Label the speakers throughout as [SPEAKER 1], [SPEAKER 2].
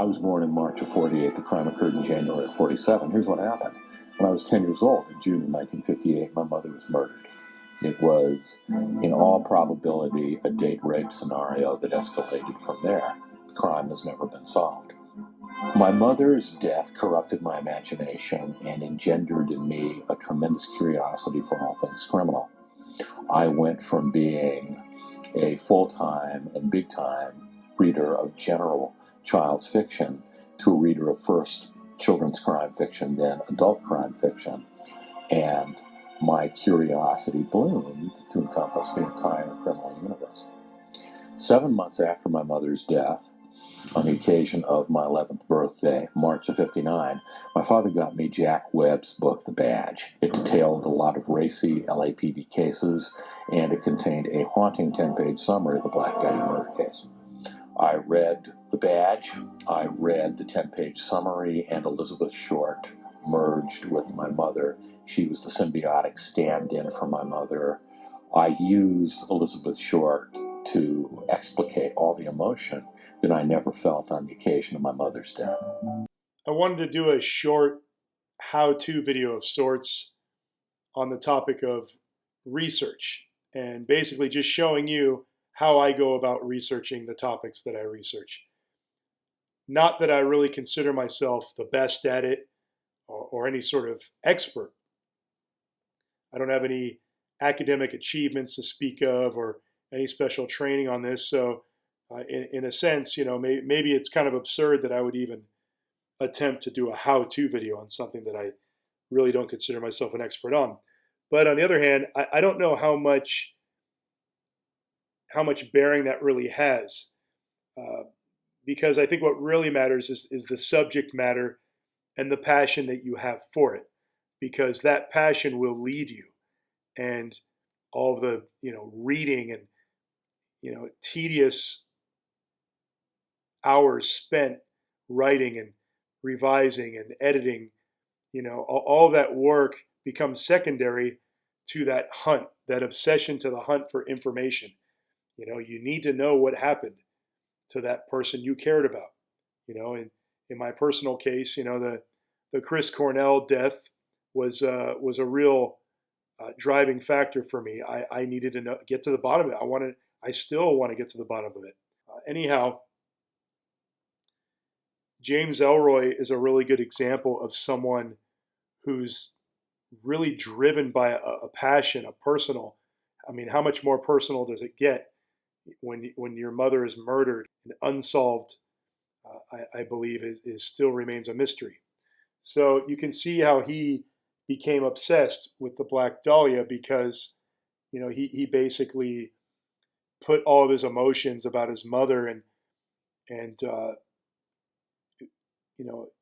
[SPEAKER 1] I was born in March of 48. The crime occurred in January of 47. Here's what happened. When I was 10 years old, in June of 1958, my mother was murdered. It was, in all probability, a date rape scenario that escalated from there. The crime has never been solved. My mother's death corrupted my imagination and engendered in me a tremendous curiosity for all things criminal. I went from being a full-time and big-time reader of general child's fiction to a reader of first children's crime fiction, then adult crime fiction. And my curiosity bloomed to encompass the entire criminal universe. 7 months after my mother's death, on the occasion of my 11th birthday, March of 59, my father got me Jack Webb's book, The Badge. It detailed a lot of racy LAPD cases, and it contained a haunting 10-page summary of the Black Betty murder case. I read The Badge, I read the 10-page summary, and Elizabeth Short merged with my mother. She was the symbiotic stand-in for my mother. I used Elizabeth Short to explicate all the emotion that I never felt on the occasion of my mother's death.
[SPEAKER 2] I wanted to do a short how-to video of sorts on the topic of research, and basically just showing you how I go about researching the topics that I research. Not that I really consider myself the best at it or any sort of expert. I don't have any academic achievements to speak of or any special training on this. So in a sense, maybe it's kind of absurd that I would even attempt to do a how-to video on something that I really don't consider myself an expert on. But on the other hand, I don't know how much bearing that really has, because I think what really matters is the subject matter and the passion that you have for it, because that passion will lead you. And all of the reading and tedious hours spent writing and revising and editing, all of that work becomes secondary to that hunt, that obsession to the hunt for information. You need to know what happened to that person you cared about. In my personal case, the Chris Cornell death was a real driving factor for me. I needed to get to the bottom of it. I still want to get to the bottom of it. Anyhow, James Elroy is a really good example of someone who's really driven by a passion, a personal. I mean, how much more personal does it get when your mother is murdered and unsolved? I believe is still remains a mystery. So you can see how he became obsessed with the Black Dahlia, because he basically put all of his emotions about his mother and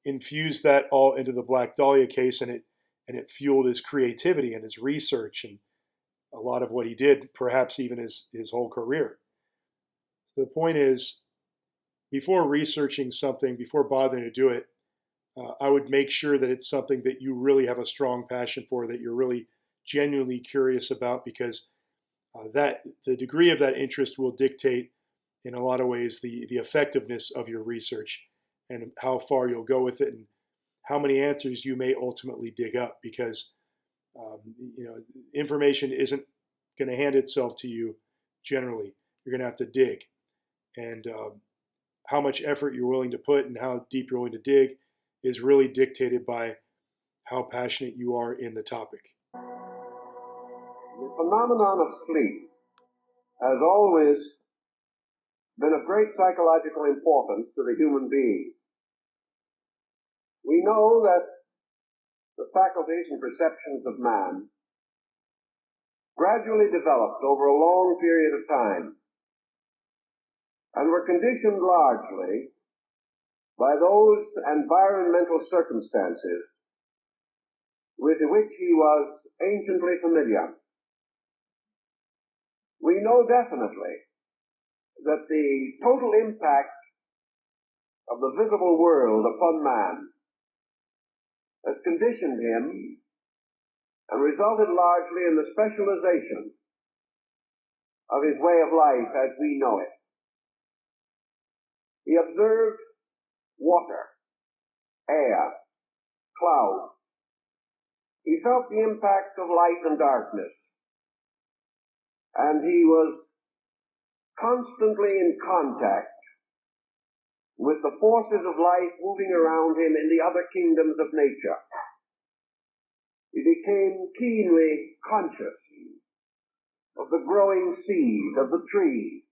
[SPEAKER 2] infused that all into the Black Dahlia case, and it fueled his creativity and his research and a lot of what he did, perhaps even his whole career. So the point is, before researching something, before bothering to do it, I would make sure that it's something that you really have a strong passion for, that you're really genuinely curious about, because that the degree of that interest will dictate, in a lot of ways, the effectiveness of your research and how far you'll go with it and how many answers you may ultimately dig up, because information isn't going to hand itself to you generally. You're going to have to dig, and how much effort you're willing to put and how deep you're willing to dig is really dictated by how passionate you are in the topic.
[SPEAKER 3] The phenomenon of sleep has always been of great psychological importance to the human being. We know that the faculties and perceptions of man gradually developed over a long period of time and were conditioned largely by those environmental circumstances with which he was anciently familiar. We know definitely that the total impact of the visible world upon man has conditioned him and resulted largely in the specialization of his way of life as we know it. He observed water, air, cloud. He felt the impact of light and darkness, and he was constantly in contact with the forces of life moving around him in the other kingdoms of nature. He became keenly conscious of the growing seed, of the tree,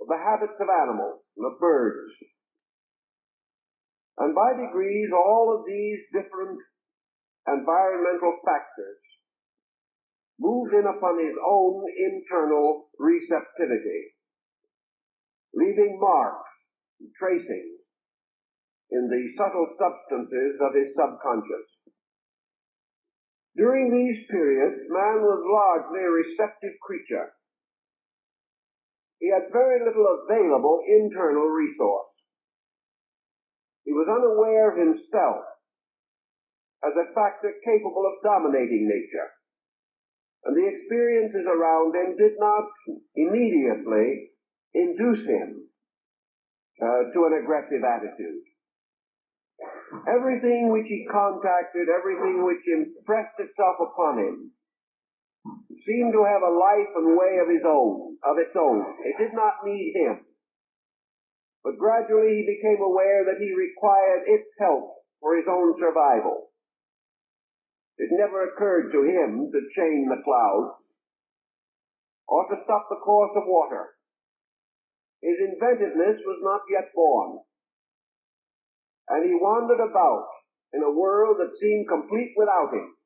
[SPEAKER 3] of the habits of animals and of birds. And by degrees, all of these different environmental factors moved in upon his own internal receptivity, leaving marks and tracings in the subtle substances of his subconscious. During these periods, man was largely a receptive creature. He had very little available internal resource. He was unaware of himself as a factor capable of dominating nature, and the experiences around him did not immediately induce him to an aggressive attitude. Everything which he contacted, everything which impressed itself upon him, seemed to have a life and way of its own. It did not need him. But gradually he became aware that he required its help for his own survival. It never occurred to him to chain the clouds or to stop the course of water. His inventiveness was not yet born, and he wandered about in a world that seemed complete without him.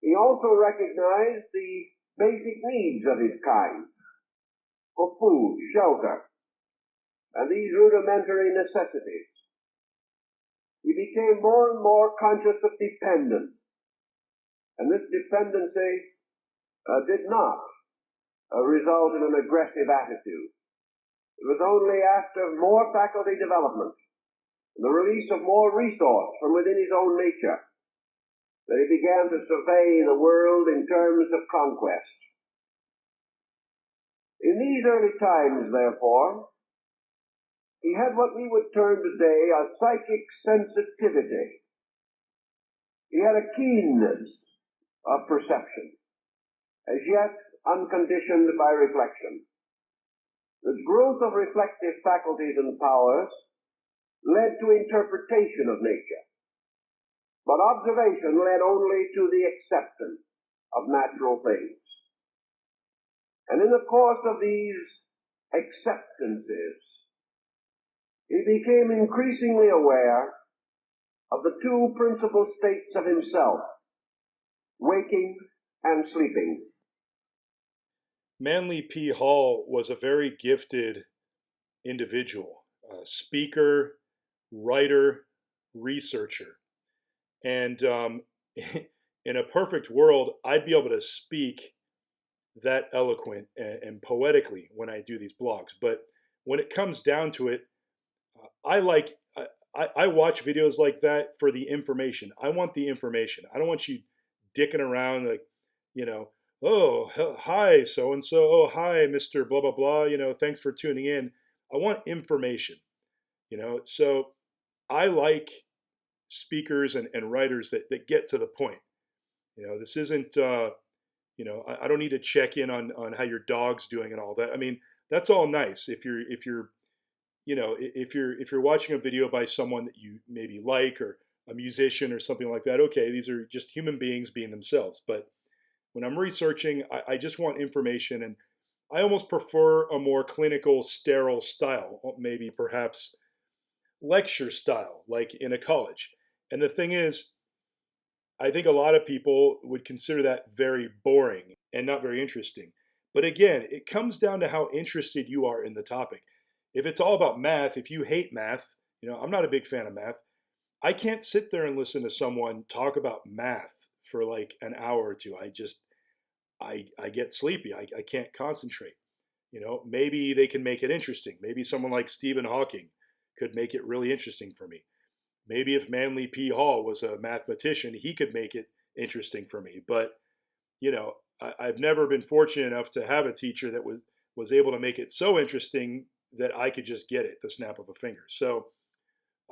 [SPEAKER 3] He also recognized the basic needs of his kind for food, shelter, and these rudimentary necessities. He became more and more conscious of dependence, and this dependency did not result in an aggressive attitude. It was only after more faculty development, the release of more resource from within his own nature, that he began to survey the world in terms of conquest. In these early times, therefore, he had what we would term today a psychic sensitivity. He had a keenness of perception, as yet unconditioned by reflection. The growth of reflective faculties and powers led to interpretation of nature, but observation led only to the acceptance of natural things. And in the course of these acceptances, he became increasingly aware of the two principal states of himself, waking and sleeping.
[SPEAKER 2] Manly P. Hall was a very gifted individual, speaker, writer, researcher. And in a perfect world, I'd be able to speak that eloquent and poetically when I do these blogs. But when it comes down to it, I watch videos like that for the information. I want the information. I don't want you dicking around like, oh, hi, so-and-so. Oh, hi, Mr. Blah, blah, blah. Thanks for tuning in. I want information, So I like speakers and writers that get to the point. This isn't, I don't need to check in on how your dog's doing and all that. I mean, that's all nice if you're watching a video by someone that you maybe like, or a musician or something like that. Okay, these are just human beings being themselves. But when I'm researching, I just want information, and I almost prefer a more clinical, sterile style, maybe perhaps lecture style, like in a college. And the thing is, I think a lot of people would consider that very boring and not very interesting. But again, it comes down to how interested you are in the topic. If it's all about math, if you hate math, I'm not a big fan of math. I can't sit there and listen to someone talk about math for like an hour or two. I get sleepy. I can't concentrate. Maybe they can make it interesting. Maybe someone like Stephen Hawking could make it really interesting for me. Maybe if Manly P. Hall was a mathematician, he could make it interesting for me. But, I've never been fortunate enough to have a teacher that was able to make it so interesting that I could just get it the snap of a finger. So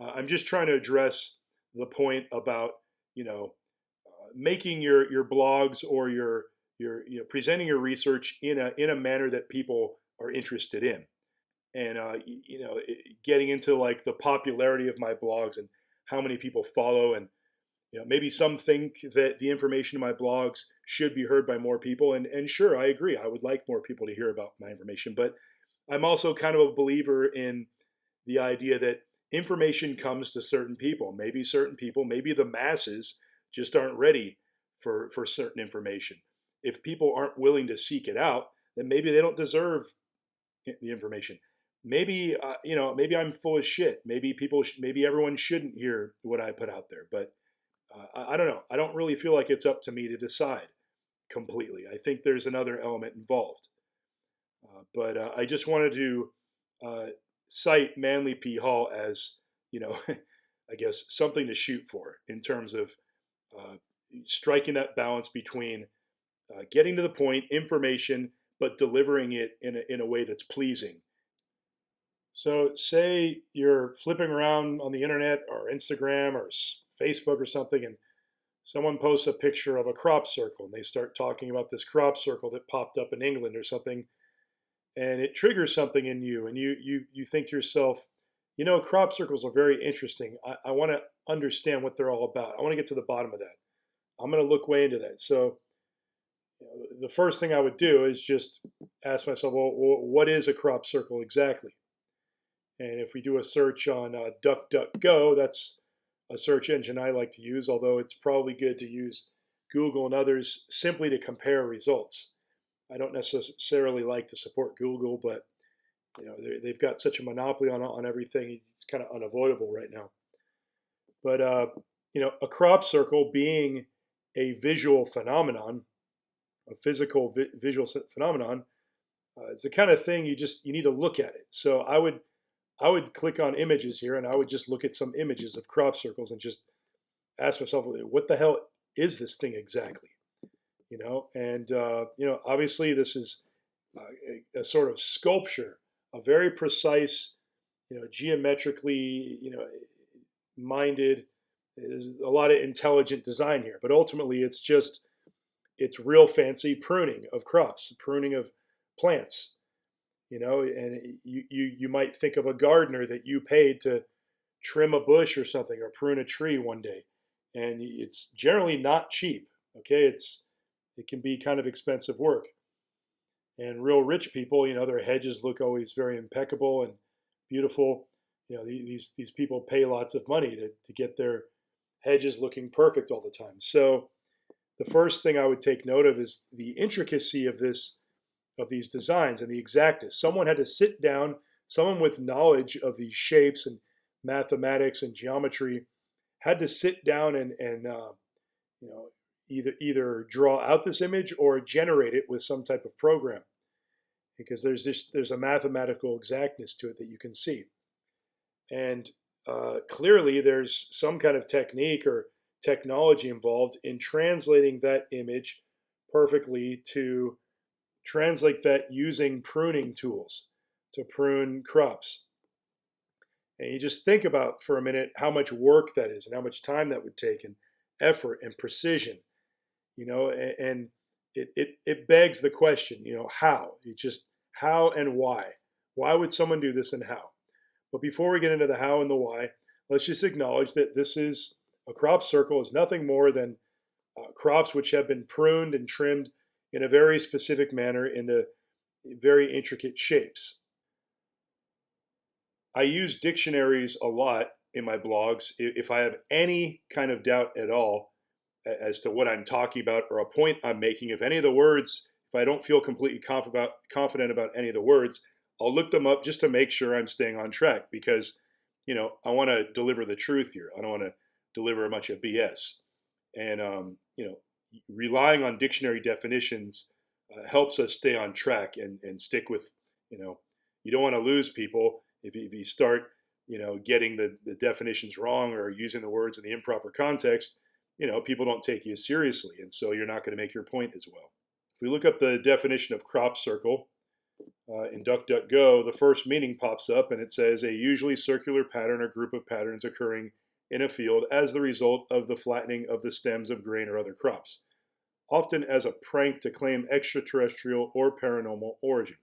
[SPEAKER 2] I'm just trying to address the point about, making your blogs or your presenting your research in a manner that people are interested in, and getting into like the popularity of my blogs and how many people follow, and maybe some think that the information in my blogs should be heard by more people, and sure, I agree, I would like more people to hear about my information, but I'm also kind of a believer in the idea that information comes to certain people. Maybe the masses just aren't ready for certain information. If people aren't willing to seek it out, then maybe they don't deserve the information. Maybe I'm full of shit. Maybe everyone shouldn't hear what I put out there. But I don't know. I don't really feel like it's up to me to decide completely. I think there's another element involved. But I just wanted to uh, cite Manly P. Hall as, I guess something to shoot for in terms of uh, striking that balance between getting to the point, information, but delivering it in a way that's pleasing. So, say you're flipping around on the internet or Instagram or Facebook or something, and someone posts a picture of a crop circle, and they start talking about this crop circle that popped up in England or something, and it triggers something in you, and you think to yourself, crop circles are very interesting. I want to understand what they're all about. I want to get to the bottom of that. I'm going to look way into that. So the first thing I would do is just ask myself, well, what is a crop circle exactly? And if we do a search on DuckDuckGo, that's a search engine I like to use, although it's probably good to use Google and others simply to compare results. I don't necessarily like to support Google, but they've got such a monopoly on everything. It's kind of unavoidable right now. But a crop circle being a visual phenomenon, a physical visual phenomenon, it's the kind of thing you need to look at it. So I would click on images here, and I would just look at some images of crop circles and just ask myself, what the hell is this thing exactly? And obviously this is a sort of sculpture, a very precise, geometrically, minded. There's a lot of intelligent design here, but ultimately it's real fancy pruning of crops, pruning of plants. And you might think of a gardener that you paid to trim a bush or something or prune a tree one day, and it's generally not cheap. Okay, it can be kind of expensive work. And real rich people, their hedges look always very impeccable and beautiful. These people pay lots of money to get their hedges looking perfect all the time. So the first thing I would take note of is the intricacy of these designs and the exactness. Someone had to sit down, someone with knowledge of these shapes and mathematics and geometry had to sit down and either draw out this image or generate it with some type of program, because there's a mathematical exactness to it that you can see. And clearly there's some kind of technique or technology involved in translating that image perfectly to translate that using pruning tools to prune crops. And you just think about for a minute how much work that is and how much time that would take and effort and precision, and it begs the question, how? How and why? Why would someone do this and how? But before we get into the how and the why, let's just acknowledge that this is a crop circle is nothing more than crops which have been pruned and trimmed in a very specific manner into very intricate shapes. I use dictionaries a lot in my blogs. If I have any kind of doubt at all as to what I'm talking about or a point I'm making, if any of the words, if I don't feel completely confident about any of the words, I'll look them up just to make sure I'm staying on track, because, I want to deliver the truth here. I don't want to deliver a bunch of BS. And, relying on dictionary definitions helps us stay on track and stick with, you don't want to lose people if you start, getting the definitions wrong or using the words in the improper context. People don't take you seriously, and so you're not going to make your point as well. If we look up the definition of crop circle, in DuckDuckGo, the first meaning pops up and it says a usually circular pattern or group of patterns occurring in a field as the result of the flattening of the stems of grain or other crops, often as a prank to claim extraterrestrial or paranormal origin.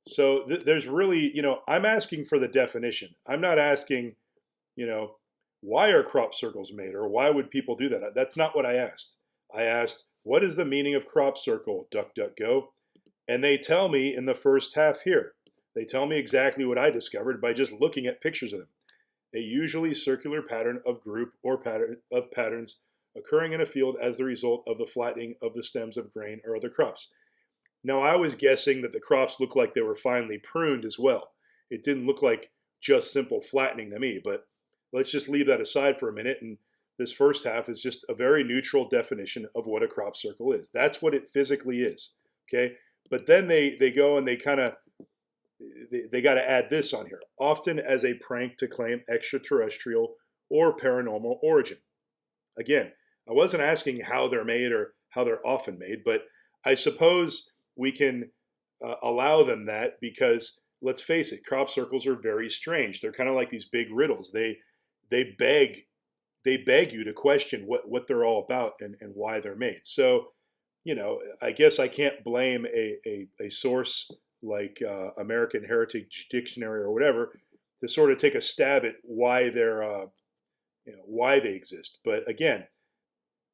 [SPEAKER 2] So there's really, I'm asking for the definition. I'm not asking, why are crop circles made or why would people do that? That's not what I asked. I asked, what is the meaning of crop circle, DuckDuckGo? And they tell me in the first half here. They tell me exactly what I discovered by just looking at pictures of them. A usually circular pattern of group or pattern of patterns occurring in a field as the result of the flattening of the stems of grain or other crops. Now, I was guessing that the crops looked like they were finely pruned as well. It didn't look like just simple flattening to me, but let's just leave that aside for a minute. And this first half is just a very neutral definition of what a crop circle is. That's what it physically is, okay? But then they go and they kind of, they got to add this on here, often as a prank to claim extraterrestrial or paranormal origin. Again, I wasn't asking how they're made or how they're often made, but I suppose we can allow them that because let's face it, crop circles are very strange. They're kind of like these big riddles. They beg you to question what they're all about and why they're made. So, I guess I can't blame a source like American Heritage Dictionary or whatever to sort of take a stab at why they're why they exist. But again,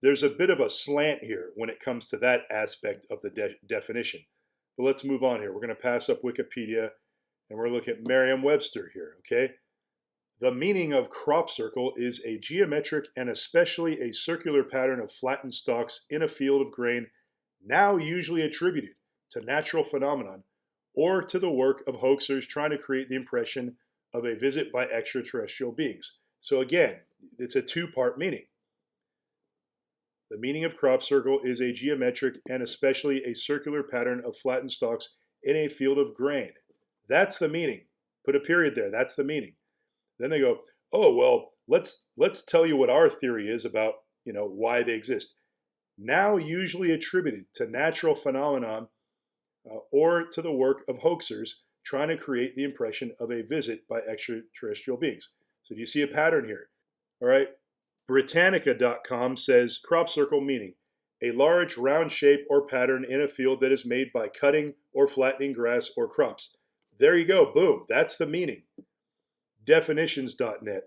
[SPEAKER 2] there's a bit of a slant here when it comes to that aspect of the definition. But let's move on here. We're going to pass up Wikipedia and we're looking at Merriam-Webster here, okay? The meaning of crop circle is a geometric and especially a circular pattern of flattened stalks in a field of grain, now usually attributed to natural phenomenon or to the work of hoaxers trying to create the impression of a visit by extraterrestrial beings. So again, it's a two-part meaning. The meaning of crop circle is a geometric and especially a circular pattern of flattened stalks in a field of grain. That's the meaning. Put a period there. That's the meaning. Then they go, oh, well, let's tell you what our theory is about, why they exist. Now usually attributed to natural phenomenon or to the work of hoaxers trying to create the impression of a visit by extraterrestrial beings. So do you see a pattern here? All right. Britannica.com says crop circle meaning, a large round shape or pattern in a field that is made by cutting or flattening grass or crops. There you go. Boom. That's the meaning. Definitions.net.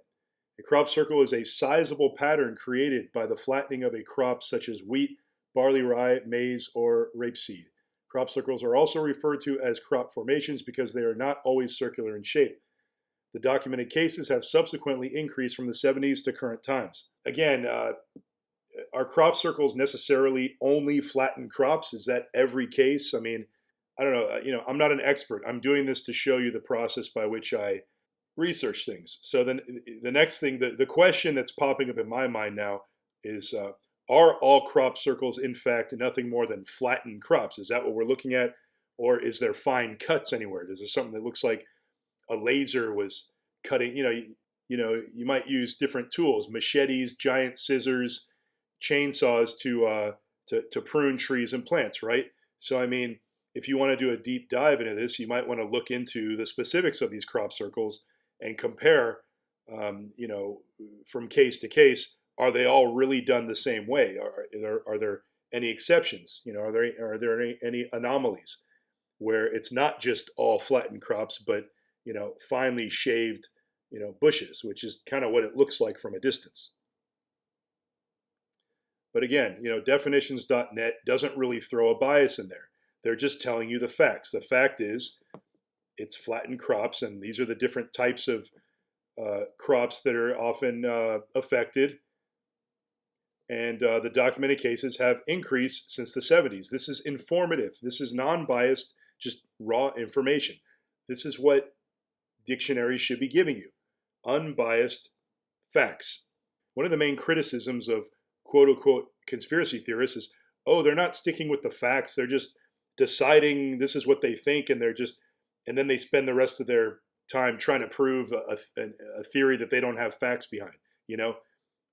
[SPEAKER 2] A crop circle is a sizable pattern created by the flattening of a crop such as wheat, barley, rye, maize, or rapeseed. Crop circles are also referred to as crop formations because they are not always circular in shape. The documented cases have subsequently increased from the 70s to current times. Again, are crop circles necessarily only flattened crops? Is that every case? I mean, I don't know. I'm not an expert. I'm doing this to show you the process by which I research things. So then the next thing, the question that's popping up in my mind now is, are all crop circles in fact nothing more than flattened crops? Is that what we're looking at? Or is there fine cuts anywhere? Is there something that looks like a laser was cutting? You might use different tools, machetes, giant scissors, chainsaws to prune trees and plants, right? So I mean, if you want to do a deep dive into this, you might want to look into the specifics of these crop circles and compare, from case to case. Are they all really done the same way? Are there any exceptions? Are there any anomalies where it's not just all flattened crops, but finely shaved, bushes, which is kind of what it looks like from a distance. But again, definitions.net doesn't really throw a bias in there. They're just telling you the facts. The fact is, it's flattened crops, and these are the different types of crops that are often affected. And the documented cases have increased since the 70s. This is informative. This is non-biased, just raw information. This is what dictionaries should be giving you. Unbiased facts. One of the main criticisms of quote-unquote conspiracy theorists is, oh, they're not sticking with the facts. They're just deciding this is what they think, and then they spend the rest of their time trying to prove a theory that they don't have facts behind.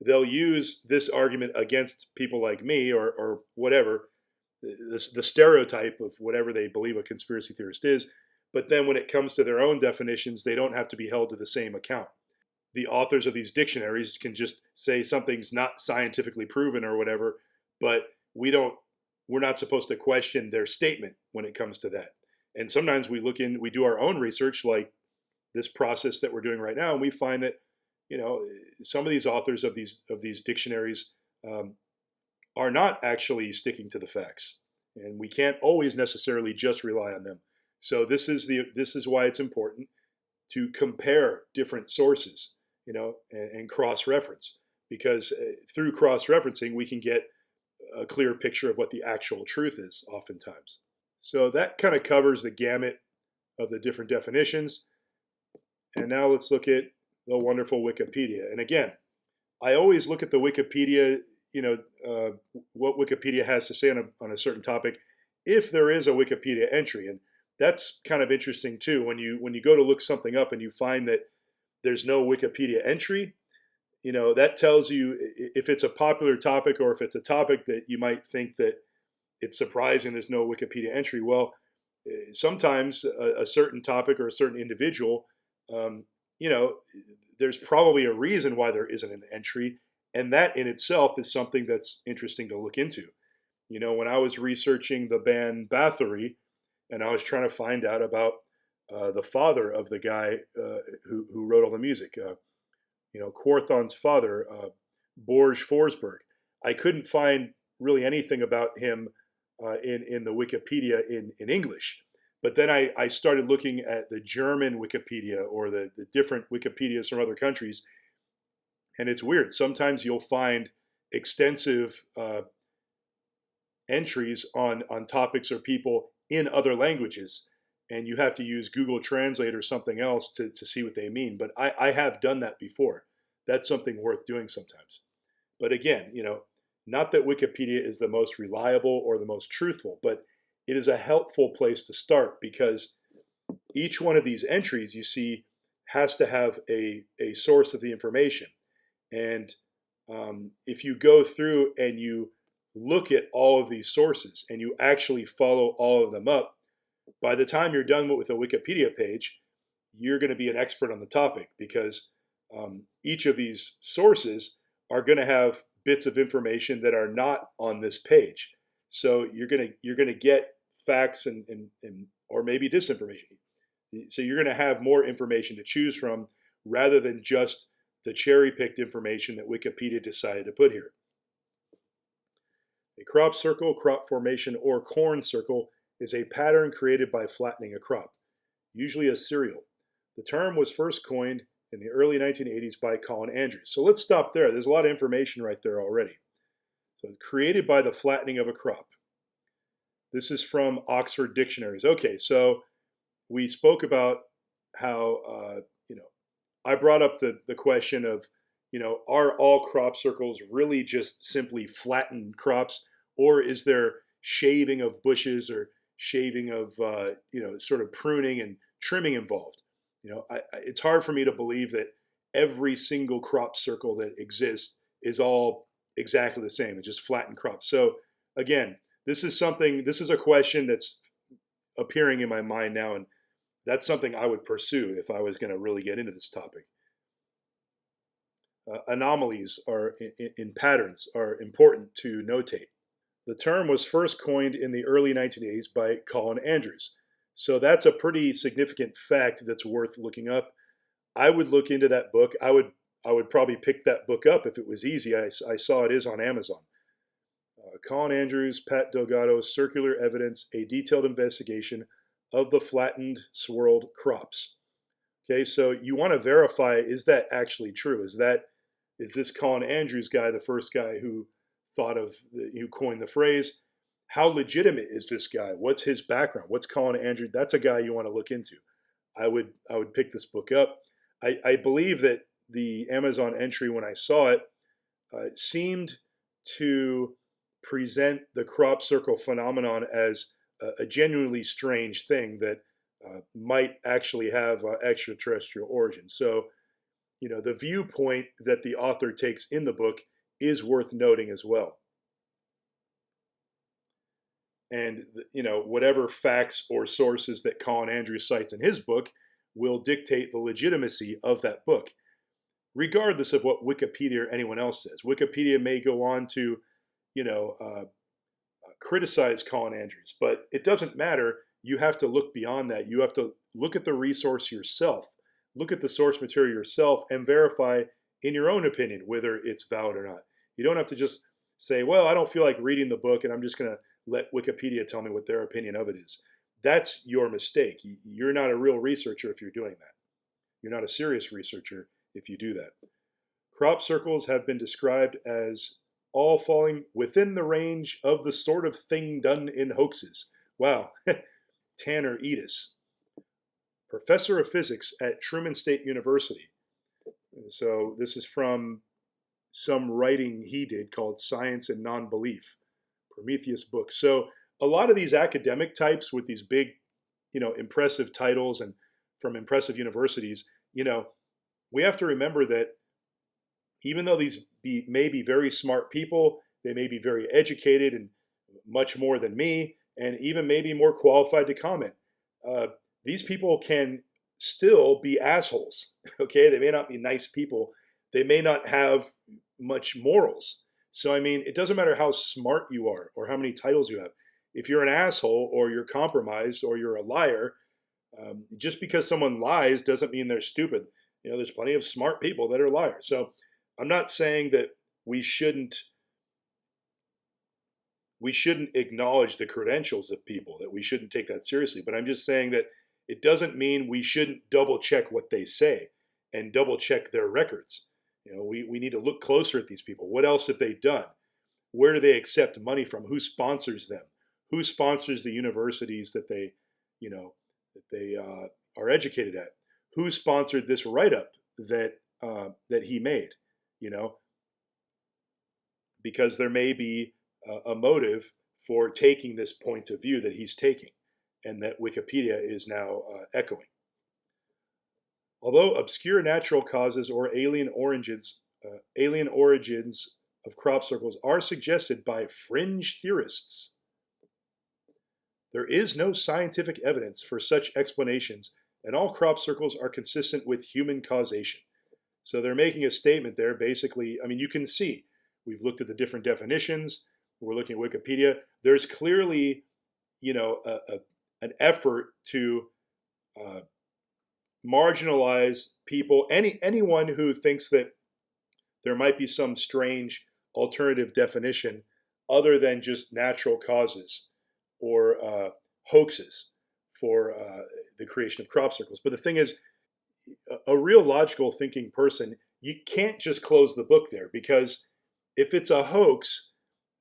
[SPEAKER 2] They'll use this argument against people like me or whatever, the stereotype of whatever they believe a conspiracy theorist is. But then when it comes to their own definitions, they don't have to be held to the same account. The authors of these dictionaries can just say something's not scientifically proven or whatever, but we're not supposed to question their statement when it comes to that. And sometimes we do our own research, like this process that we're doing right now, and we find that, some of these authors of these dictionaries are not actually sticking to the facts, and we can't always necessarily just rely on them. So this is why it's important to compare different sources, and cross-reference, because through cross-referencing we can get a clear picture of what the actual truth is oftentimes. So that kind of covers the gamut of the different definitions. And now let's look at the wonderful Wikipedia. And again, I always look at the Wikipedia, what Wikipedia has to say on a certain topic, if there is a Wikipedia entry. And that's kind of interesting too. When you go to look something up and you find that there's no Wikipedia entry, that tells you if it's a popular topic or if it's a topic that you might think that it's surprising there's no Wikipedia entry. Well, sometimes a certain topic or a certain individual, there's probably a reason why there isn't an entry, and that in itself is something that's interesting to look into. When I was researching the band Bathory, and I was trying to find out about the father of the guy who wrote all the music, Quorthon's father, Borge Forsberg. I couldn't find really anything about him in the Wikipedia in English. But then I started looking at the German Wikipedia or the different Wikipedias from other countries, and it's weird. Sometimes you'll find extensive entries on topics or people in other languages, and you have to use Google Translate or something else to see what they mean. But I have done that before. That's something worth doing sometimes. But again, not that Wikipedia is the most reliable or the most truthful, but it is a helpful place to start, because each one of these entries you see has to have a source of the information. And if you go through and you look at all of these sources and you actually follow all of them up, by the time you're done with a Wikipedia page, you're going to be an expert on the topic, because each of these sources are going to have bits of information that are not on this page. So you're going to get facts and or maybe disinformation. So you're going to have more information to choose from rather than just the cherry-picked information that Wikipedia decided to put here. A crop circle, crop formation, or corn circle is a pattern created by flattening a crop, usually a cereal. The term was first coined in the early 1980s by Colin Andrews. So let's stop there. There's a lot of information right there already. So it's created by the flattening of a crop. This is from Oxford Dictionaries. Okay, so we spoke about how, I brought up the question of, are all crop circles really just simply flattened crops, or is there shaving of bushes or shaving of, sort of pruning and trimming involved? It's hard for me to believe that every single crop circle that exists is all exactly the same and just flattened crops. So again, this is a question that's appearing in my mind now, and that's something I would pursue if I was going to really get into this topic. Anomalies in patterns are important to notate. The term was first coined in the early 1980s by Colin Andrews. So that's a pretty significant fact that's worth looking up. I would look into that book. I would probably pick that book up if it was easy. I saw it is on Amazon. Colin Andrews, Pat Delgado's Circular Evidence, a detailed investigation of the flattened swirled crops. Okay, so you want to verify, is that actually true? Is this Colin Andrews guy the first guy who coined the phrase? How legitimate is this guy? What's his background? What's Colin Andrews? That's a guy you want to look into. I would pick this book up. I believe that the Amazon entry, when I saw it, seemed to present the crop circle phenomenon as a genuinely strange thing that might actually have extraterrestrial origin. So, the viewpoint that the author takes in the book is worth noting as well. and whatever facts or sources that Colin Andrews cites in his book will dictate the legitimacy of that book, regardless of what Wikipedia or anyone else says. Wikipedia may go on to, criticize Colin Andrews, but it doesn't matter. You have to look beyond that. You have to look at the resource yourself, look at the source material yourself, and verify in your own opinion whether it's valid or not. You don't have to just say, well, I don't feel like reading the book and I'm just going to let Wikipedia tell me what their opinion of it is. That's your mistake. You're not a real researcher if you're doing that. You're not a serious researcher if you do that. Crop circles have been described as all falling within the range of the sort of thing done in hoaxes. Wow. Tanner Edis, professor of physics at Truman State University. So this is from some writing he did called Science and Non-Belief, Prometheus book. So a lot of these academic types with these big, impressive titles and from impressive universities, we have to remember that even though these may be very smart people, they may be very educated and much more than me, and even maybe more qualified to comment. These people can still be assholes, okay? They may not be nice people. They may not have much morals. So, it doesn't matter how smart you are or how many titles you have. If you're an asshole or you're compromised or you're a liar, just because someone lies doesn't mean they're stupid. There's plenty of smart people that are liars. So I'm not saying that we shouldn't acknowledge the credentials of people, that we shouldn't take that seriously. But I'm just saying that it doesn't mean we shouldn't double check what they say and double check their records. We need to look closer at these people. What else have they done? Where do they accept money from? Who sponsors them? Who sponsors the universities that they are educated at? Who sponsored this write-up that he made? Because there may be a motive for taking this point of view that he's taking and that Wikipedia is now echoing. Although obscure natural causes or alien origins of crop circles are suggested by fringe theorists, there is no scientific evidence for such explanations, and all crop circles are consistent with human causation. So they're making a statement there. Basically, you can see, we've looked at the different definitions. We're looking at Wikipedia. There's clearly, an effort to marginalize people. Anyone who thinks that there might be some strange alternative definition other than just natural causes or hoaxes for the creation of crop circles. But the thing is, a real logical thinking person, you can't just close the book there, because if it's a hoax,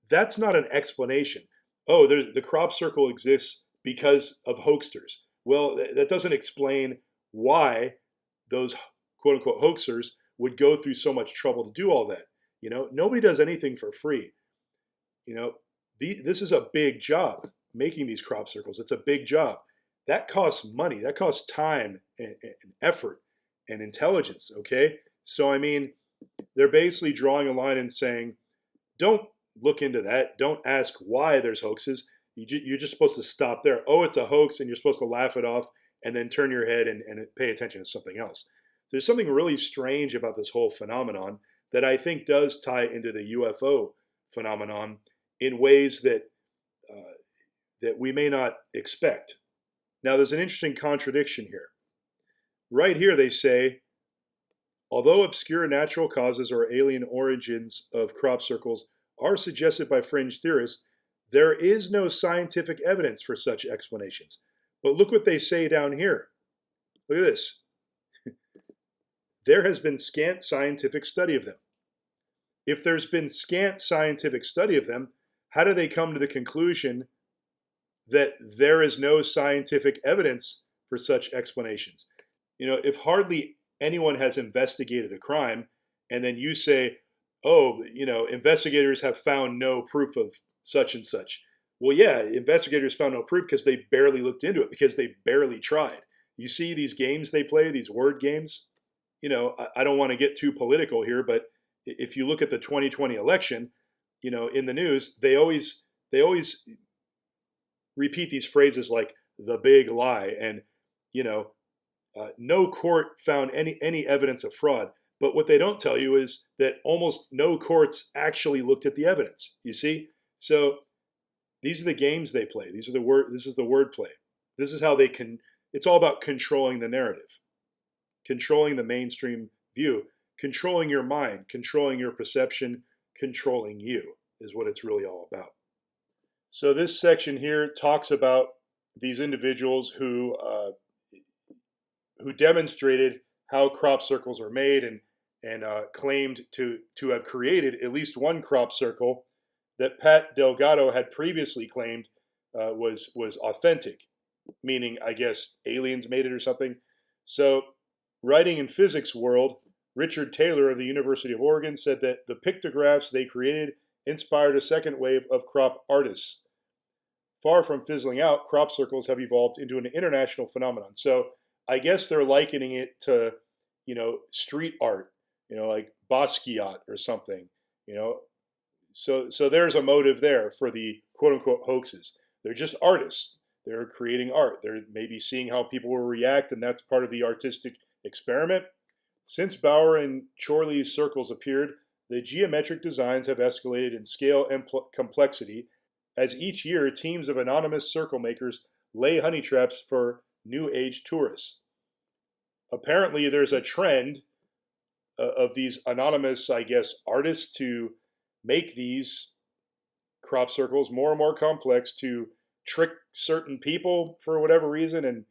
[SPEAKER 2] that's not an explanation. Oh, the crop circle exists because of hoaxers. Well, that doesn't explain why those quote unquote hoaxers would go through so much trouble to do all that. Nobody does anything for free. This is a big job, making these crop circles. It's a big job. That costs money. That costs time and effort and intelligence, okay? So, they're basically drawing a line and saying, don't look into that. Don't ask why there's hoaxes. You're just supposed to stop there. Oh, it's a hoax, and you're supposed to laugh it off and then turn your head and pay attention to something else. There's something really strange about this whole phenomenon that I think does tie into the UFO phenomenon in ways that we may not expect. Now, there's an interesting contradiction here. Right here they say, although obscure natural causes or alien origins of crop circles are suggested by fringe theorists, there is no scientific evidence for such explanations. But look what they say down here. Look at this. There has been scant scientific study of them. If there's been scant scientific study of them, how do they come to the conclusion that there is no scientific evidence for such explanations? If hardly anyone has investigated a crime, and then you say, oh, investigators have found no proof of such and such. Well, yeah, investigators found no proof because they barely looked into it, because they barely tried. You see these games they play, these word games? I don't want to get too political here, but if you look at the 2020 election, in the news, they always repeat these phrases like the big lie and, you know, no court found any evidence of fraud. But what they don't tell you is that almost no courts actually looked at the evidence. You see? So these are the games they play. This is the wordplay. This is how they can. It's all about controlling the narrative, controlling the mainstream view, controlling your mind, controlling your perception, controlling you is what it's really all about. So this section here talks about these individuals who demonstrated how crop circles are made and claimed to have created at least one crop circle that Pat Delgado had previously claimed was authentic, meaning, I guess, aliens made it or something. So, writing in Physics World, Richard Taylor of the University of Oregon said that the pictographs they created inspired a second wave of crop artists. Far from fizzling out, crop circles have evolved into an international phenomenon. So, I guess they're likening it to, street art, like Basquiat or something, So there's a motive there for the quote-unquote hoaxes. They're just artists. They're creating art. They're maybe seeing how people will react, and that's part of the artistic experiment. Since Bauer and Chorley's circles appeared, the geometric designs have escalated in scale and complexity as each year teams of anonymous circle makers lay honey traps for New Age tourists. Apparently, there's a trend of these anonymous, I guess, artists to make these crop circles more and more complex to trick certain people for whatever reason. And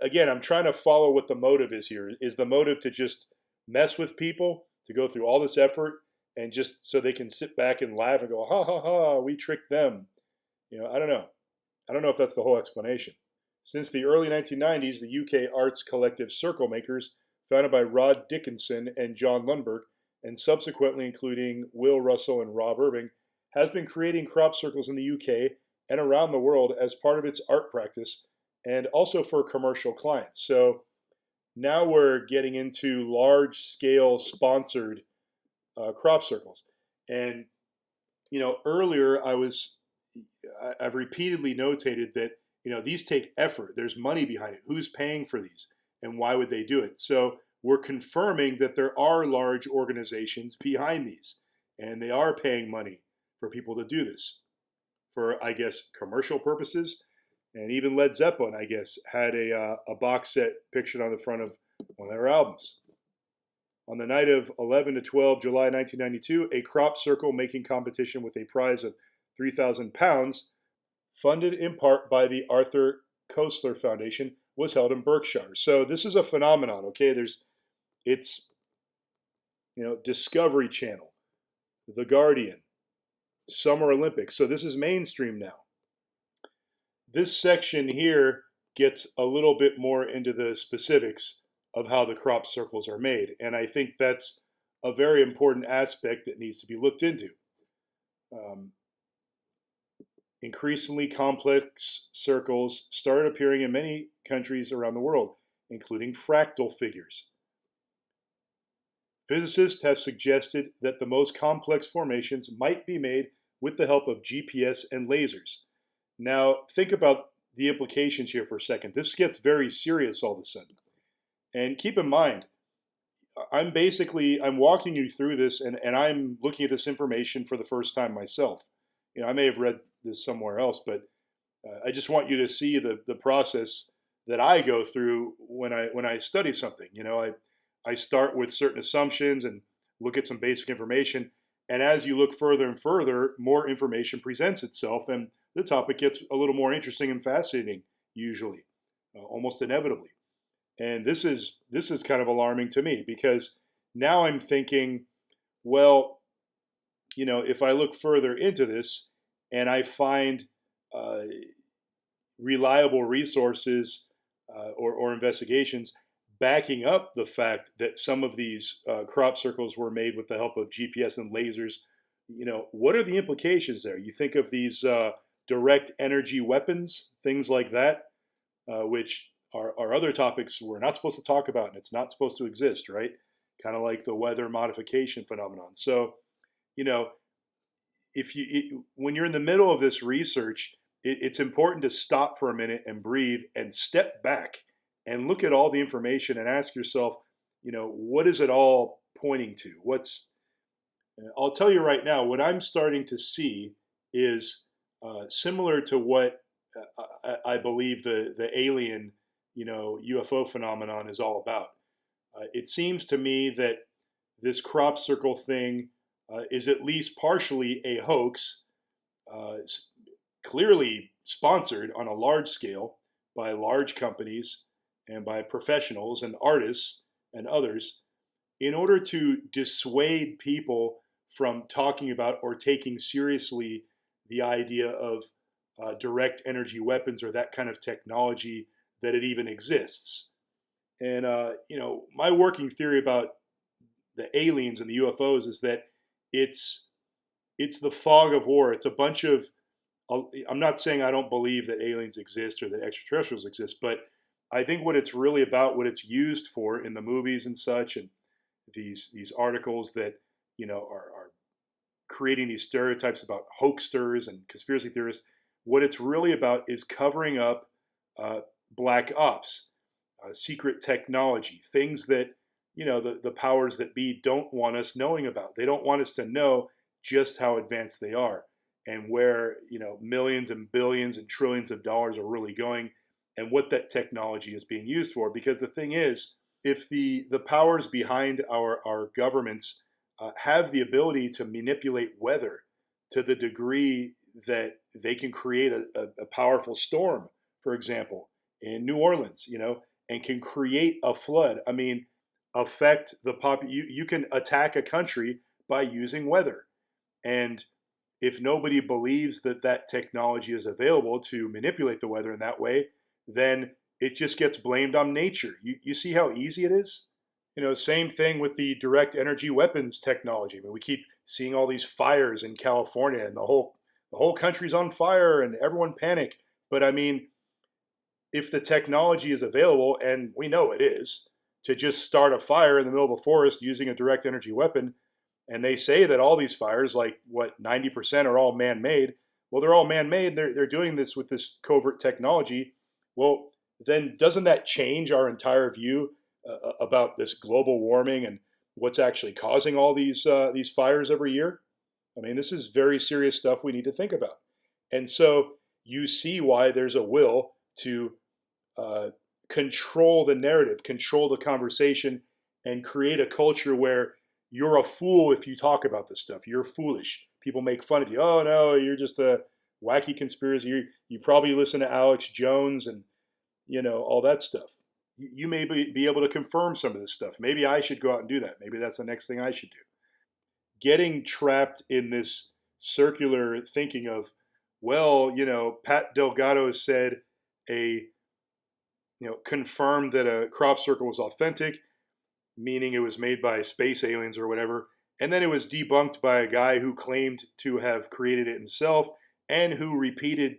[SPEAKER 2] again, I'm trying to follow what the motive is here. Is the motive to just mess with people, to go through all this effort and just so they can sit back and laugh and go, ha ha ha, we tricked them? I don't know. I don't know if that's the whole explanation. Since the early 1990s, the UK arts collective Circle Makers, founded by Rod Dickinson and John Lundberg, and subsequently including Will Russell and Rob Irving, has been creating crop circles in the UK and around the world as part of its art practice and also for commercial clients. So now we're getting into large-scale sponsored crop circles. And, earlier I've repeatedly notated that, these take effort. There's money behind it. Who's paying for these and why would they do it? So we're confirming that there are large organizations behind these and they are paying money for people to do this for, I guess, commercial purposes. And even Led Zeppelin, I guess, had a box set pictured on the front of one of their albums. On the night of 11 to 12 July 1992, a crop circle making competition with a prize of £3,000, funded in part by the Arthur Koestler Foundation, was held in Berkshire. So this is a phenomenon, okay? It's Discovery Channel, The Guardian, Summer Olympics. So this is mainstream now. This section here gets a little bit more into the specifics of how the crop circles are made. And I think that's a very important aspect that needs to be looked into. Increasingly complex circles started appearing in many countries around the world, including fractal figures. Physicists have suggested that the most complex formations might be made with the help of GPS and lasers. Now, think about the implications here for a second. This gets very serious all of a sudden. And keep in mind, I'm walking you through this and I'm looking at this information for the first time myself. I may have read this somewhere else, but I just want you to see the process that I go through when I study something. I start with certain assumptions and look at some basic information. And as you look further and further, more information presents itself, and the topic gets a little more interesting and fascinating, usually, almost inevitably. And this is kind of alarming to me because now I'm thinking, well, if I look further into this and I find reliable resources or investigations backing up the fact that some of these crop circles were made with the help of GPS and lasers, what are the implications there? You think of these direct energy weapons, things like that, which are other topics we're not supposed to talk about, and it's not supposed to exist, right? Kind of like the weather modification phenomenon. So, when you're in the middle of this research it's important to stop for a minute and breathe and step back and look at all the information and ask yourself, what is it all pointing to? I'll tell you right now, what I'm starting to see is similar to what I believe the alien, UFO phenomenon is all about. It seems to me that this crop circle thing is at least partially a hoax, uh, clearly sponsored on a large scale by large companies and by professionals and artists and others in order to dissuade people from talking about or taking seriously the idea of direct energy weapons or that kind of technology, that it even exists. And my working theory about the aliens and the UFOs is that it's it's the fog of war. It's a bunch of. I'm not saying I don't believe that aliens exist or that extraterrestrials exist, but I think what it's really about, what it's used for in the movies and such, and these articles that are creating these stereotypes about hoaxsters and conspiracy theorists. What it's really about is covering up black ops, secret technology, things that the powers that be don't want us knowing about. They don't want us to know just how advanced they are and where millions and billions and trillions of dollars are really going and what that technology is being used for. Because the thing is, if the powers behind our governments have the ability to manipulate weather to the degree that they can create a powerful storm, for example, in New Orleans, and can create a flood. I mean, affect the you can attack a country by using weather. And if nobody believes that that technology is available to manipulate the weather in that way, then it just gets blamed on nature. You see how easy it is? Same thing with the direct energy weapons technology. I mean, we keep seeing all these fires in California, and the whole country's on fire, and everyone panic. But I mean, if the technology is available, and we know it is, to just start a fire in the middle of a forest using a direct energy weapon, and they say that all these fires, like what 90% are all man-made. Well, they're all man-made. They're doing this with this covert technology. Well, then doesn't that change our entire view about this global warming and what's actually causing all these fires every year? I mean, this is very serious stuff we need to think about. And so you see why there's a will to uh, control the narrative, control the conversation, and create a culture where you're a fool if you talk about this stuff. You're foolish. People make fun of you. Oh no, you're just a wacky conspiracy. You probably listen to Alex Jones and all that stuff. You may be able to confirm some of this stuff. Maybe I should go out and do that. Maybe that's the next thing I should do. Getting trapped in this circular thinking of, well, Pat Delgado said confirmed that a crop circle was authentic, meaning it was made by space aliens or whatever. And then it was debunked by a guy who claimed to have created it himself and who repeated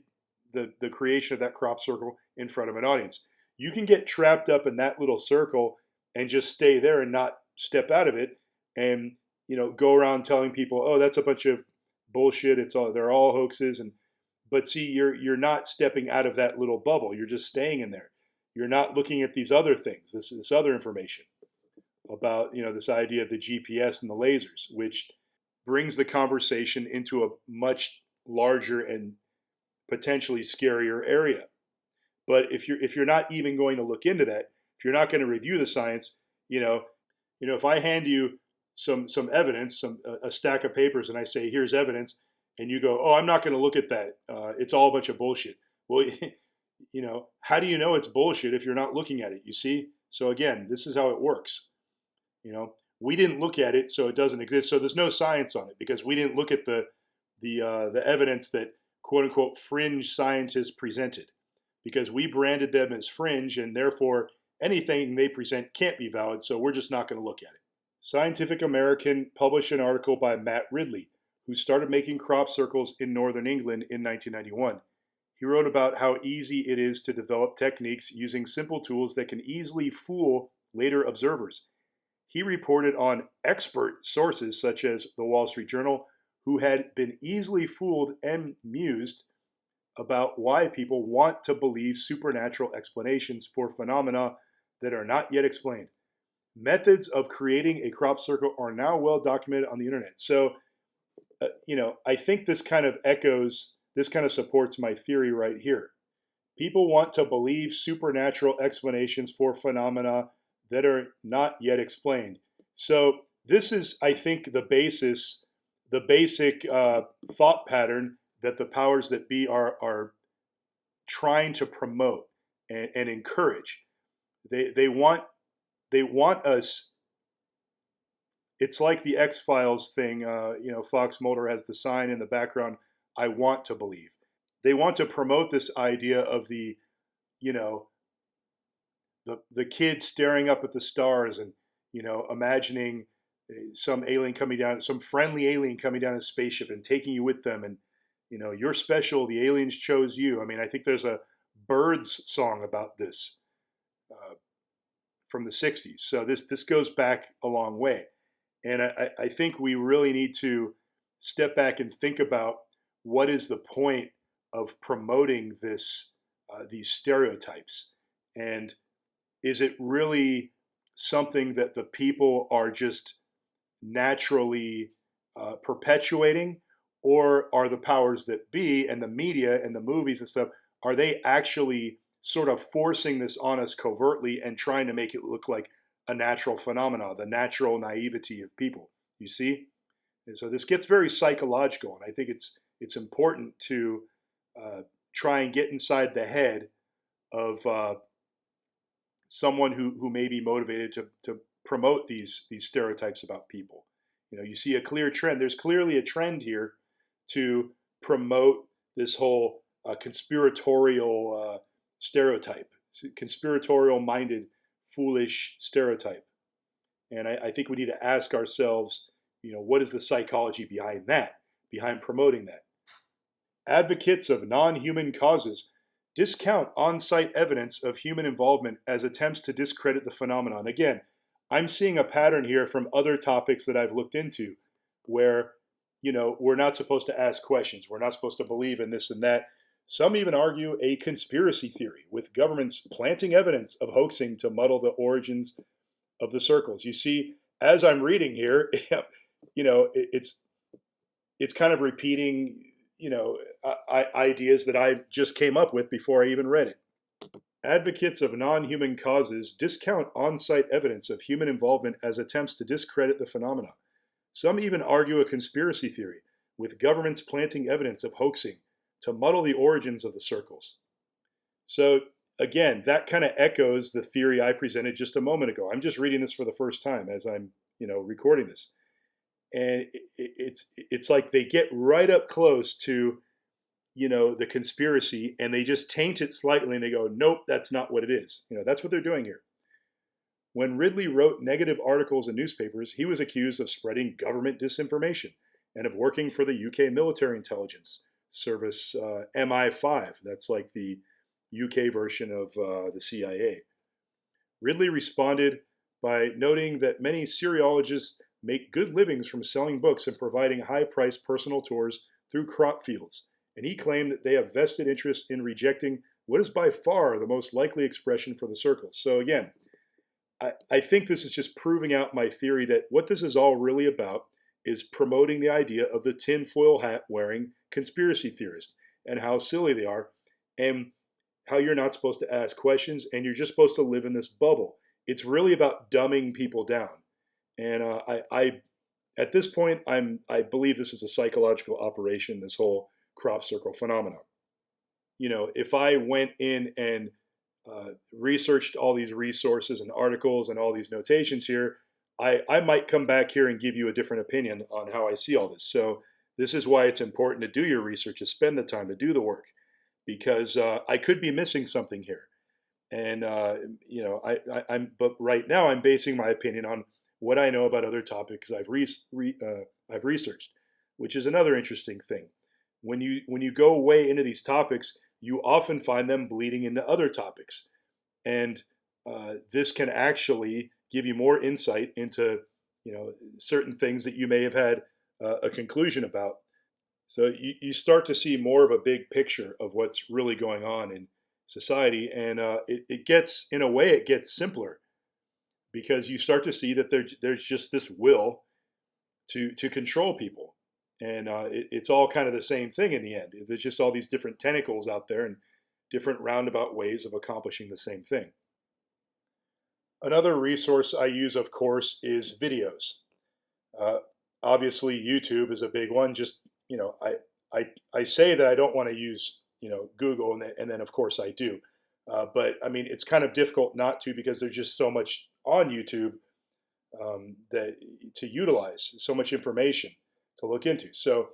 [SPEAKER 2] the creation of that crop circle in front of an audience. You can get trapped up in that little circle and just stay there and not step out of it and go around telling people, oh, that's a bunch of bullshit. They're all hoaxes. But see, you're not stepping out of that little bubble. You're just staying in there. You're not looking at these other things, this other information about this idea of the GPS and the lasers, which brings the conversation into a much larger and potentially scarier area. But if you're not even going to look into that, if you're not going to review the science, if I hand you some evidence, a stack of papers, and I say here's evidence, and you go, oh, I'm not going to look at that. It's all a bunch of bullshit. Well, how do you know it's bullshit if you're not looking at it? You see? So again, this is how it works. We didn't look at it, so it doesn't exist. So there's no science on it because we didn't look at the evidence that quote unquote fringe scientists presented, because we branded them as fringe, and therefore anything they present can't be valid. So we're just not going to look at it. Scientific American published an article by Matt Ridley, who started making crop circles in northern England in 1991. He wrote about how easy it is to develop techniques using simple tools that can easily fool later observers. He reported on expert sources such as the Wall Street Journal, who had been easily fooled and mused about why people want to believe supernatural explanations for phenomena that are not yet explained. Methods of creating a crop circle are now well documented on the internet. So, I think this kind of supports my theory right here. People want to believe supernatural explanations for phenomena that are not yet explained. So this is, I think, the basic thought pattern that the powers that be are trying to promote and encourage. They want us. It's like the X-Files thing. Fox Mulder has the sign in the background. I want to believe. They want to promote this idea of the kid staring up at the stars and imagining some alien coming down, some friendly alien coming down a spaceship and taking you with them, and you're special. The aliens chose you. I mean, I think there's a Birds song about this from the '60s. So this goes back a long way, and I think we really need to step back and think about what is the point of promoting these stereotypes, and is it really something that the people are just naturally perpetuating, or are the powers that be and the media and the movies and stuff, are they actually sort of forcing this on us covertly and trying to make it look like a natural phenomenon, the natural naivety of people? You see? And so this gets very psychological, and I think it's important to try and get inside the head of someone who may be motivated to promote these stereotypes about people. You see a clear trend. There's clearly a trend here to promote this whole conspiratorial stereotype, conspiratorial-minded, foolish stereotype. And I think we need to ask ourselves, what is the psychology behind that, behind promoting that? Advocates of non-human causes discount on-site evidence of human involvement as attempts to discredit the phenomenon. Again, I'm seeing a pattern here from other topics that I've looked into where, we're not supposed to ask questions. We're not supposed to believe in this and that. Some even argue a conspiracy theory, with governments planting evidence of hoaxing to muddle the origins of the circles. You see, as I'm reading here, it's kind of repeating, ideas that I just came up with before I even read it. Advocates of non-human causes discount on-site evidence of human involvement as attempts to discredit the phenomena. Some even argue a conspiracy theory, with governments planting evidence of hoaxing to muddle the origins of the circles. So again, that kind of echoes the theory I presented just a moment ago. I'm just reading this for the first time as I'm, recording this. And it's like they get right up close to, the conspiracy, and they just taint it slightly and they go, nope, that's not what it is. That's what they're doing here. When Ridley wrote negative articles in newspapers, he was accused of spreading government disinformation and of working for the UK military intelligence service, MI5. That's like the UK version of the CIA. Ridley responded by noting that many Syriologists make good livings from selling books and providing high-priced personal tours through crop fields, and he claimed that they have vested interest in rejecting what is by far the most likely expression for the circles. So again, I think this is just proving out my theory that what this is all really about is promoting the idea of the tinfoil hat wearing conspiracy theorist and how silly they are, and how you're not supposed to ask questions and you're just supposed to live in this bubble. It's really about dumbing people down. And I at this point, I believe this is a psychological operation, this whole crop circle phenomenon. If I went in and researched all these resources and articles and all these notations here, I might come back here and give you a different opinion on how I see all this. So this is why it's important to do your research, to spend the time to do the work, because I could be missing something here. And but right now I'm basing my opinion on what I know about other topics I've researched, which is another interesting thing. When you go way into these topics, you often find them bleeding into other topics, and this can actually give you more insight into certain things that you may have had a conclusion about. So you start to see more of a big picture of what's really going on in society, and it gets, in a way, it gets simpler because you start to see that there's just this will to control people, and it's all kind of the same thing in the end. There's just all these different tentacles out there and different roundabout ways of accomplishing the same thing. Another resource I use, of course, is videos. Uh, Obviously, YouTube is a big one. Just, I say that I don't want to use, Google, and then of course I do. But I mean, it's kind of difficult not to because there's just so much on YouTube that to utilize, so much information to look into. So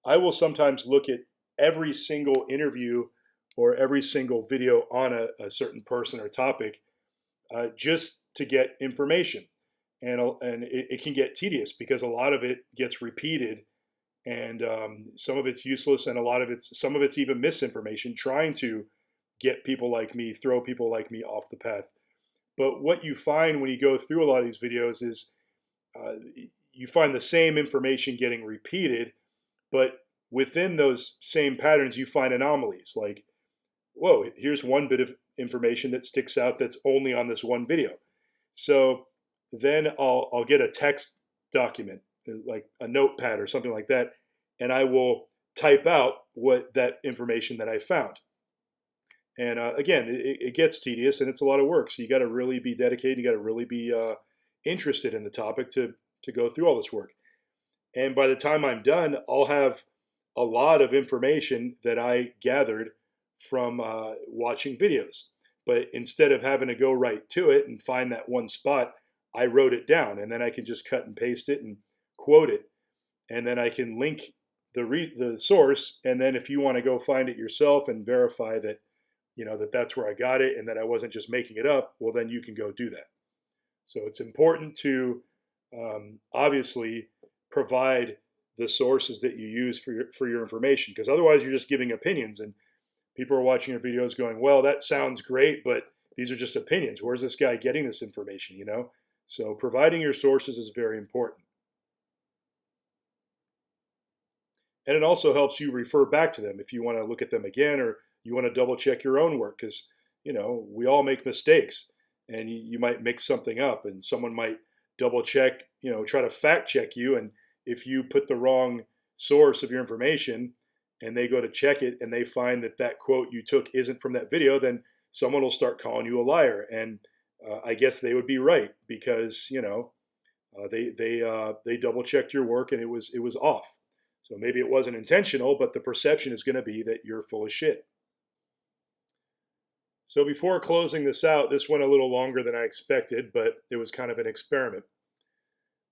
[SPEAKER 2] I will sometimes look at every single interview or every single video on a certain person or topic just to get information. And it can get tedious because a lot of it gets repeated, and some of it's useless, and some of it's even misinformation, trying to get people like me, throw people like me off the path. But what you find when you go through a lot of these videos is uh, you find the same information getting repeated, but within those same patterns, you find anomalies. Like, whoa, here's one bit of information that sticks out that's only on this one video. So then I'll get a text document, like a notepad or something like that, and I will type out what that information that I found. And again, it gets tedious and it's a lot of work. So you got to really be dedicated. You got to really be interested in the topic to go through all this work. And by the time I'm done, I'll have a lot of information that I gathered from watching videos. But instead of having to go right to it and find that one spot, I wrote it down, and then I can just cut and paste it and quote it, and then I can link the source. And then if you want to go find it yourself and verify that that's where I got it and that I wasn't just making it up, well, then you can go do that. So it's important to obviously provide the sources that you use for your information, because otherwise you're just giving opinions, and people are watching your videos going, well, that sounds great, but these are just opinions. Where's this guy getting this information, So providing your sources is very important. And it also helps you refer back to them if you want to look at them again, or you want to double check your own work, because, we all make mistakes, and you might mix something up, and someone might double check, try to fact check you. And if you put the wrong source of your information and they go to check it and they find that quote you took isn't from that video, then someone will start calling you a liar. And I guess they would be right, because they double checked your work and it was off. So maybe it wasn't intentional, but the perception is going to be that you're full of shit. So before closing this out, this went a little longer than I expected, but it was kind of an experiment.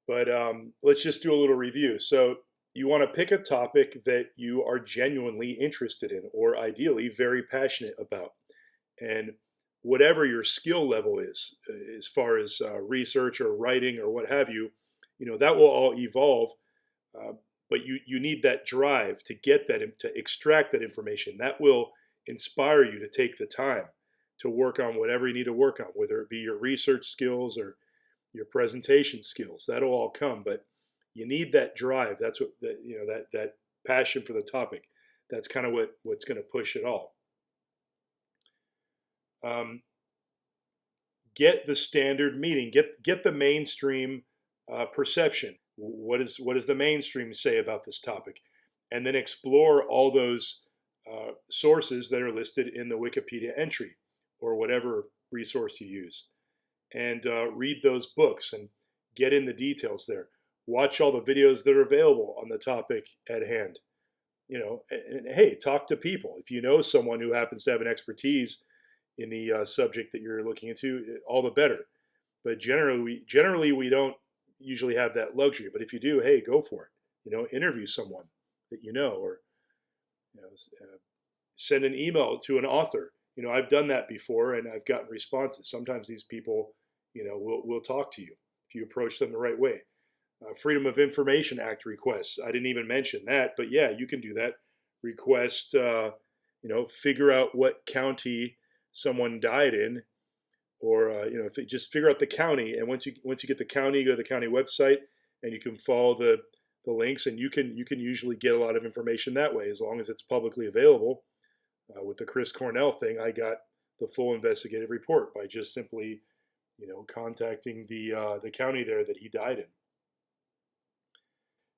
[SPEAKER 2] But let's just do a little review. So you want to pick a topic that you are genuinely interested in, or ideally very passionate about. And whatever your skill level is, as far as research or writing or what have you, that will all evolve. But you need that drive to get that, to extract that information. That will inspire you to take the time to work on whatever you need to work on, whether it be your research skills or your presentation skills. That'll all come, but you need that drive. That's what that passion for the topic. That's kind of what's going to push it all. Get the standard meaning. Get the mainstream perception. What does the mainstream say about this topic? And then explore all those sources that are listed in the Wikipedia entry or whatever resource you use. And read those books and get in the details there. Watch all the videos that are available on the topic at hand. And hey, talk to people. If you know someone who happens to have an expertise in the subject that you're looking into, all the better. But generally we don't usually have that luxury. But if you do, hey, go for it. Interview someone that or send an email to an author. I've done that before and I've gotten responses. Sometimes these people, will talk to you if you approach them the right way. Freedom of Information Act requests. I didn't even mention that, but yeah, you can do that. Request, figure out what county someone died in, or just figure out the county. And once you get the county, go to the county website, and you can follow the the links, and you can usually get a lot of information that way as long as it's publicly available. With the Chris Cornell thing, I got the full investigative report by just simply, contacting the county there that he died in.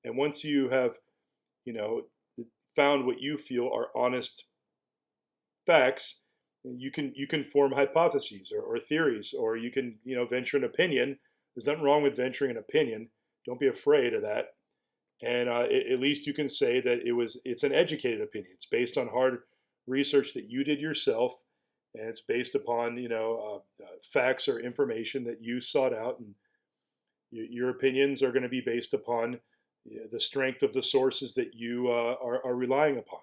[SPEAKER 2] And once you have, found what you feel are honest facts, you can form hypotheses or theories, or you can venture an opinion. There's nothing wrong with venturing an opinion. Don't be afraid of that. And at least you can say that it's an educated opinion. It's based on hard research that you did yourself, and it's based upon facts or information that you sought out, and your opinions are going to be based upon the strength of the sources that you are relying upon.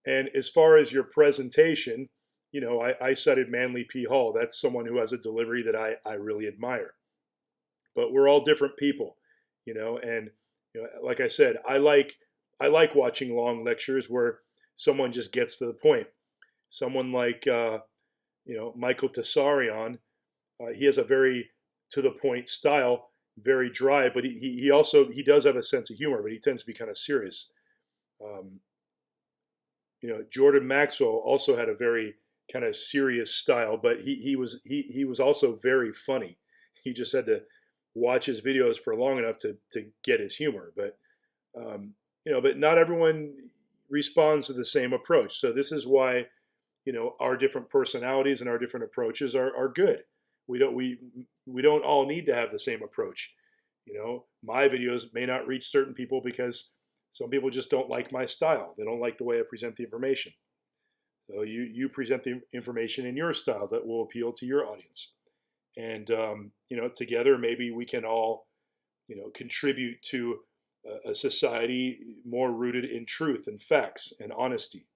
[SPEAKER 2] And as far as your presentation, I cited Manly P. Hall. That's someone who has a delivery that I really admire. But we're all different people, and like I said, I like watching long lectures where someone just gets to the point. Someone like Michael Tessarion, he has a very to the point style, very dry, but he does have a sense of humor, but he tends to be kind of serious. Jordan Maxwell also had a very kind of serious style, but he was also very funny. He just had to watch his videos for long enough to get his humor. But but not everyone responds to the same approach. So this is why our different personalities and our different approaches are good. We don't all need to have the same approach. My videos may not reach certain people because some people just don't like my style. They don't like the way I present the information. So you present the information in your style that will appeal to your audience. And, together maybe we can all, contribute to a society more rooted in truth and facts and honesty.